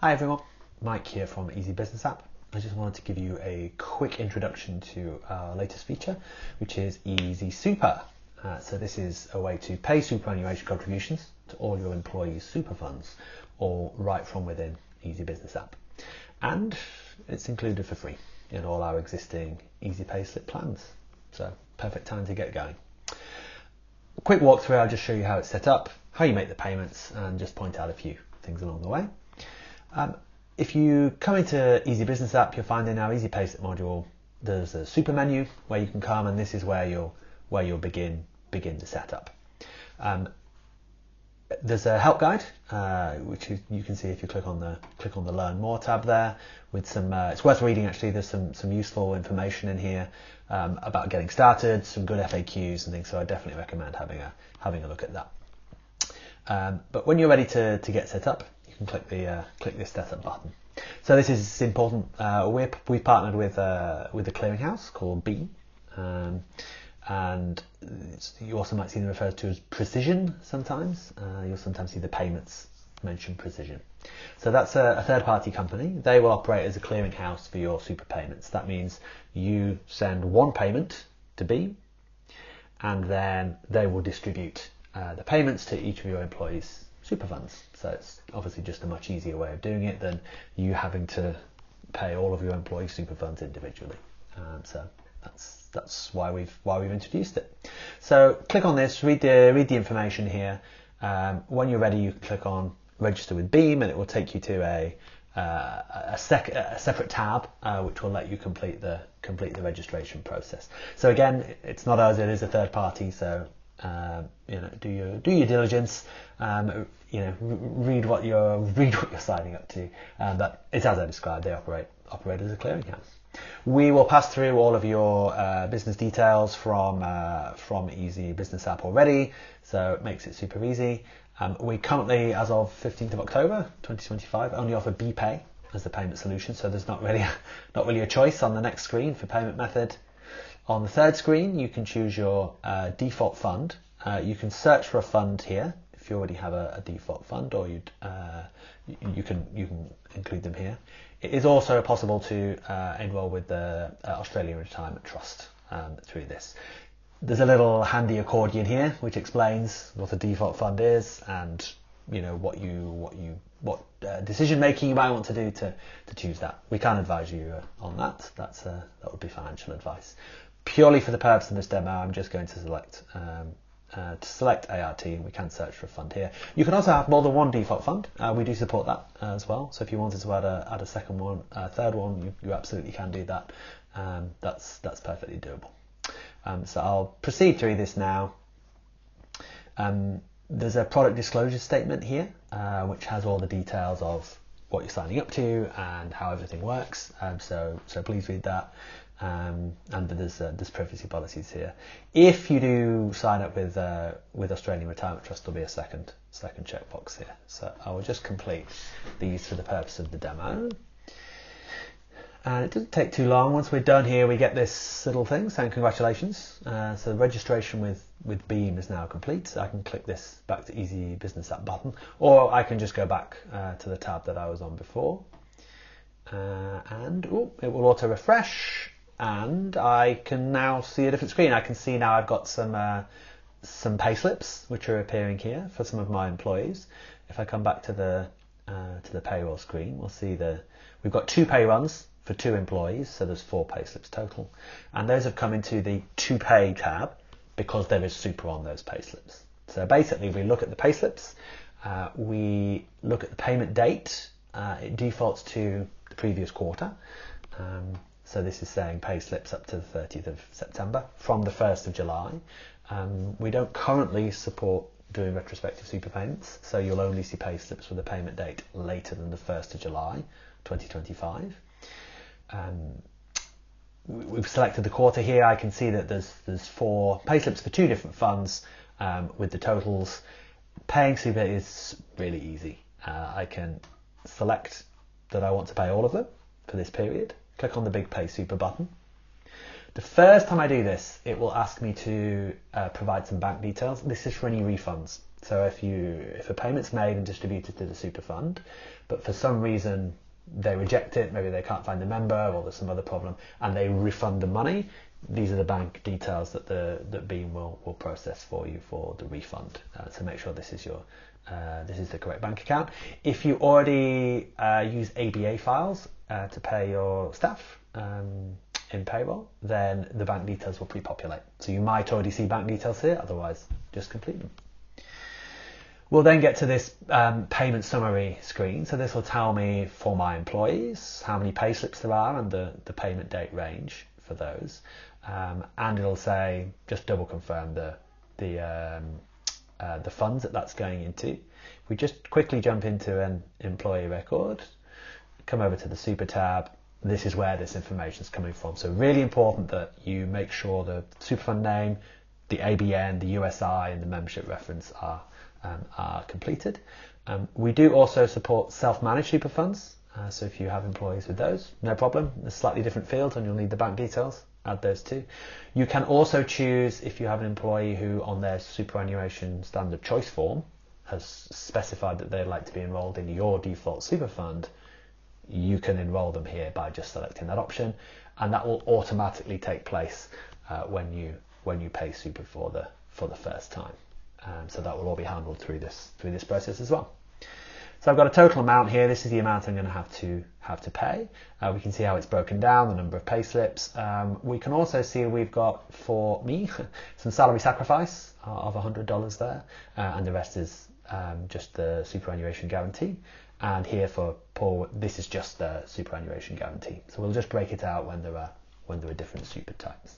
Hi everyone, Mike here from Easy Business App. I just wanted to give you a quick introduction to our latest feature, which is Easy Super. So this is a way to pay superannuation contributions to all your employees' super funds, all right from within Easy Business App. And it's included for free in all our existing Easy Payslip plans. So perfect time to get going. A quick walkthrough, I'll just show you how it's set up, how you make the payments, and just point out a few things along the way. If you come into Easy Business App, you'll find in our Easy Payslip module there's a super menu where you can come, and this is where you'll begin the setup. There's a help guide, which you can see if you click on the Learn More tab there. With some, it's worth reading actually. There's some useful information in here about getting started, some good FAQs and things. So I definitely recommend having a look at that. But when you're ready to get set up, you can click this setup button. So this is important. We've partnered with a clearinghouse called Beam, and you also might see them referred to as Precision sometimes. You'll sometimes see the payments mention Precision. So that's a third-party company. They will operate as a clearinghouse for your super payments. That means you send one payment to Beam, and then they will distribute the payments to each of your employees' super funds. So it's obviously just a much easier way of doing it than you having to pay all of your employees' super funds individually. So that's why we've introduced it. So click on this, read the information here. When you're ready, you can click on Register with Beam, and it will take you to a separate tab, which will let you complete the registration process. So again, it's not us; it is a third party. So do your diligence. Read what you're signing up to. But it's as I described. They operate as a clearinghouse. We will pass through all of your business details from Easy Business App already, so it makes it super easy. We currently, as of 15th of October 2025, only offer BPay as the payment solution, so there's not really a choice on the next screen for payment method. On the third screen, you can choose your default fund. You can search for a fund here if you already have a default fund, or you can include them here. It is also possible to enrol with the Australian Retirement Trust through this. There's a little handy accordion here which explains what a default fund is, and what decision making you might want to do to choose that. We can't advise you on that. That would be financial advice. Purely for the purpose of this demo, I'm just going to select ART, and we can search for a fund here. You can also have more than one default fund. We do support that as well. So if you wanted to add a second one, third one, you absolutely can do that. That's perfectly doable. So I'll proceed through this now. There's a product disclosure statement here, which has all the details of what you're signing up to and how everything works. So please read that. And there's privacy policies here. If you do sign up with Australian Retirement Trust, there'll be a second checkbox here. So I will just complete these for the purpose of the demo. And it doesn't take too long. Once we're done here, we get this little thing saying congratulations. So the registration with Beam is now complete. So I can click this back to Easy Business App button, or I can just go back to the tab that I was on before. And it will auto refresh. And I can now see a different screen. I can see now I've got some pay slips which are appearing here for some of my employees. If I come back to the payroll screen, we'll see we've got 2 pay runs for 2 employees, so there's 4 pay slips total, and those have come into the To Pay tab because there is super on those pay slips. So basically, we look at the pay slips, we look at the payment date. It defaults to the previous quarter. So this is saying pay slips up to the 30th of September from the 1st of July. We don't currently support doing retrospective super payments, so you'll only see pay slips with a payment date later than the 1st of July 2025. We've selected the quarter here. I can see that there's 4 pay slips for 2 different funds with the totals. Paying super is really easy. I can select that I want to pay all of them for this period. Click on the big Pay Super button. The first time I do this, it will ask me to provide some bank details. This is for any refunds. So if a payment's made and distributed to the super fund, but for some reason they reject it, maybe they can't find the member or there's some other problem, and they refund the money, these are the bank details that Beam will process for you for the refund. So make sure this is the correct bank account. If you already use ABA files to pay your staff in payroll, then the bank details will pre-populate. So you might already see bank details here, otherwise just complete them. We'll then get to this payment summary screen. So this will tell me for my employees how many pay slips there are and the payment date range for those. And it'll say, just double confirm the funds that's going into. If we just quickly jump into an employee record, come over to the Super tab, this is where this information is coming from. So really important that you make sure the super fund name, the ABN, the USI, and the membership reference are completed. We do also support self-managed super funds. So if you have employees with those, no problem. There's slightly different fields and you'll need the bank details. Add those too. You can also choose, if you have an employee who on their superannuation standard choice form has specified that they'd like to be enrolled in your default super fund, you can enroll them here by just selecting that option, and that will automatically take place when you pay super for the first time. So that will all be handled through this process as well. So I've got a total amount here. This is the amount I'm going to have to pay. We can see how it's broken down, the number of pay slips. We can also see we've got, for me, some salary sacrifice of $100 there, and the rest is just the superannuation guarantee. And here for Paul, this is just the superannuation guarantee. So we'll just break it out when there are different super types.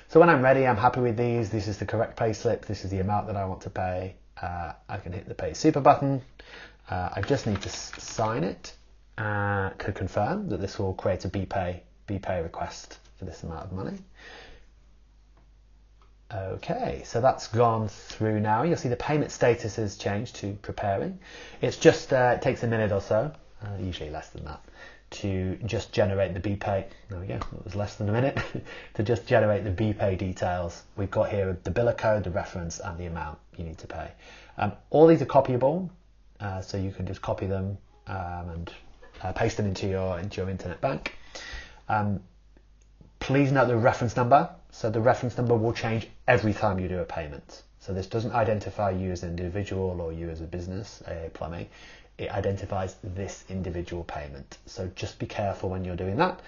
So when I'm ready, I'm happy with these. This is the correct pay slip. This is the amount that I want to pay. I can hit the Pay Super button. I just need to sign it to confirm that this will create a BPay request for this amount of money. Okay, so that's gone through now. You'll see the payment status has changed to preparing. It's just, it takes a minute or so, usually less than that, to just generate the BPay. There we go, it was less than a minute to just generate the BPay details. We've got here the biller code, the reference, and the amount you need to pay. All these are copyable, so you can just copy them and paste them into your internet bank. Please note the reference number. So the reference number will change every time you do a payment. So this doesn't identify you as an individual or you as a business, AA Plumbing. It identifies this individual payment. So just be careful when you're doing that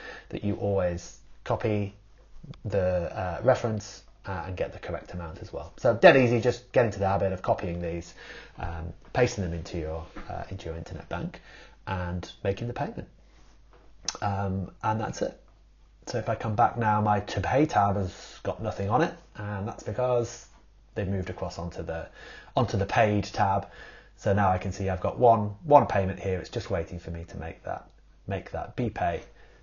you always copy the reference and get the correct amount as well. So dead easy, just get into the habit of copying these, pasting them into your internet bank and making the payment. And that's it. So if I come back now, my To Pay tab has got nothing on it, and that's because they've moved across onto the Paid tab. So now I can see I've got one payment here. It's just waiting for me to make that BPay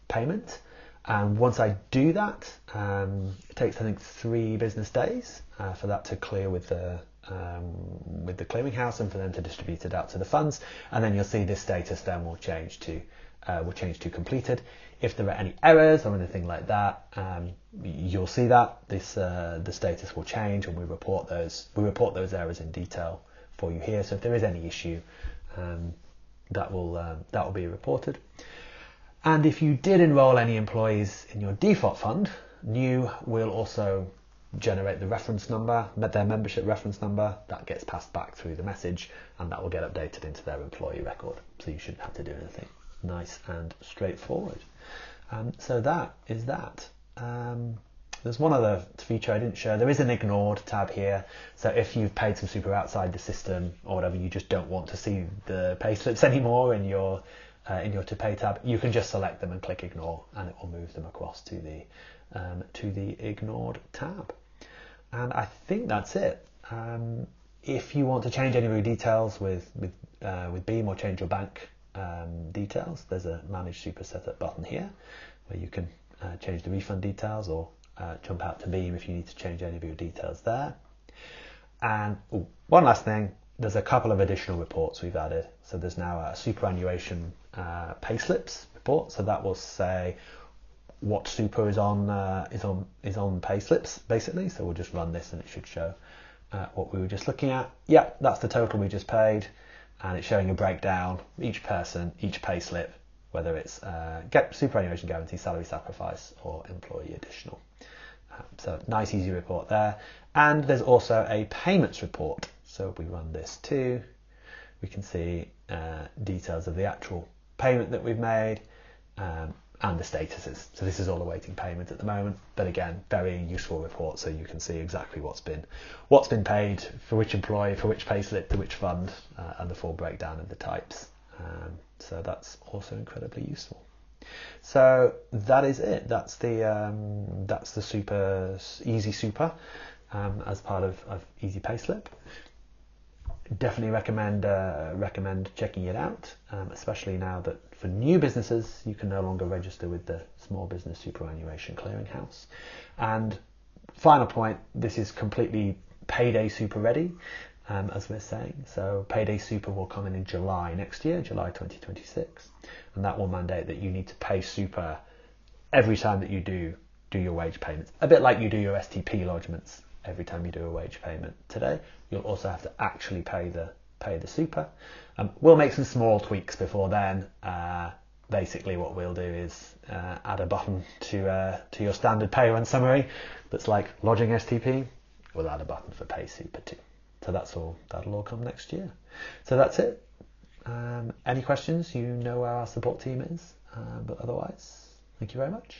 payment. And once I do that, it takes I think 3 business days for that to clear with the clearinghouse and for them to distribute it out to the funds. And then you'll see this status then will change to completed. If there are any errors or anything like that, you'll see that the status will change, and we report those errors in detail for you here. So if there is any issue, that will be reported. And if you did enroll any employees in your default fund, New will also generate the reference number, their membership reference number. That gets passed back through the message, and that will get updated into their employee record. So you shouldn't have to do anything. Nice and straightforward. So that is that. There's one other feature I didn't show. There is an ignored tab here. So if you've paid some super outside the system or whatever, you just don't want to see the pay slips anymore in your To Pay tab, you can just select them and click ignore, and it will move them across to the ignored tab. And I think that's it. If you want to change any of your details with Beam or change your bank details, there's a Manage Super Setup button here where you can change the refund details or jump out to Beam if you need to change any of your details there. And one last thing, there's a couple of additional reports we've added. So there's now a superannuation payslips report. So that will say what super is on payslips basically. So we'll just run this and it should show what we were just looking at. Yeah, that's the total we just paid, and it's showing a breakdown, each person, each pay slip, whether it's superannuation guarantee, salary sacrifice, or employee additional. So nice easy report there. And there's also a payments report. So if we run this too, we can see details of the actual payment that we've made and the statuses. So this is all awaiting payment at the moment, but again, very useful report, so you can see exactly what's been paid for which employee, for which payslip, to which fund, and the full breakdown of the types. So that's also incredibly useful. So that is it. That's the super easy super as part of Easy Payslip. Definitely recommend checking it out, especially now that for new businesses you can no longer register with the Small Business Superannuation Clearinghouse. And final point, this is completely Payday Super ready, as we're saying. So Payday Super will come in July next year, July 2026, and that will mandate that you need to pay super every time that you do your wage payments, a bit like you do your STP lodgements. Every time you do a wage payment today, you'll also have to actually pay the super. We'll make some small tweaks before then. Basically, what we'll do is add a button to your standard pay run summary that's like lodging STP. We'll add a button for pay super too. So that'll all come next year. So that's it. Any questions? You know where our support team is. But otherwise, thank you very much.